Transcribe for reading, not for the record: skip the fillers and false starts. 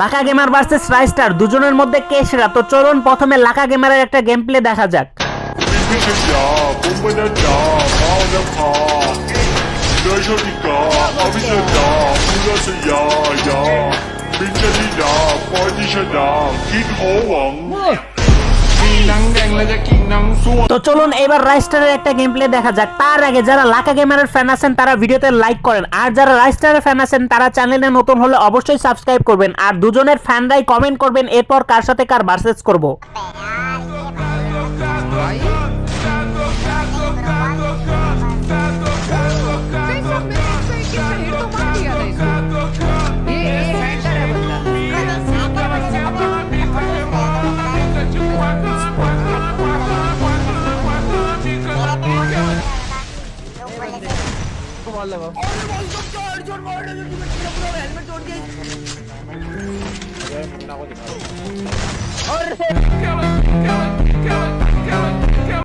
লাকা gamer versus রাইস্টার দুজনের মধ্যে কে সেরা? তো চলুন প্রথমে লাকা গেমারের একটা গেম প্লে দেখা যাক। তো চলুন এবার রাইস্টারের একটা গেম প্লে দেখা যাক। তার আগে যারা লাকা গেমারের ফ্যান আছেন তারা ভিডিওতে লাইক করেন, আর যারা রাইস্টারের ফ্যান আছেন তারা চ্যানেলে নতুন হলে অবশ্যই সাবস্ক্রাইব করবেন, আর দুজনের ফ্যানরাই কমেন্ট করবেন এরপর কার সাথে কার ভার্সেস করব। और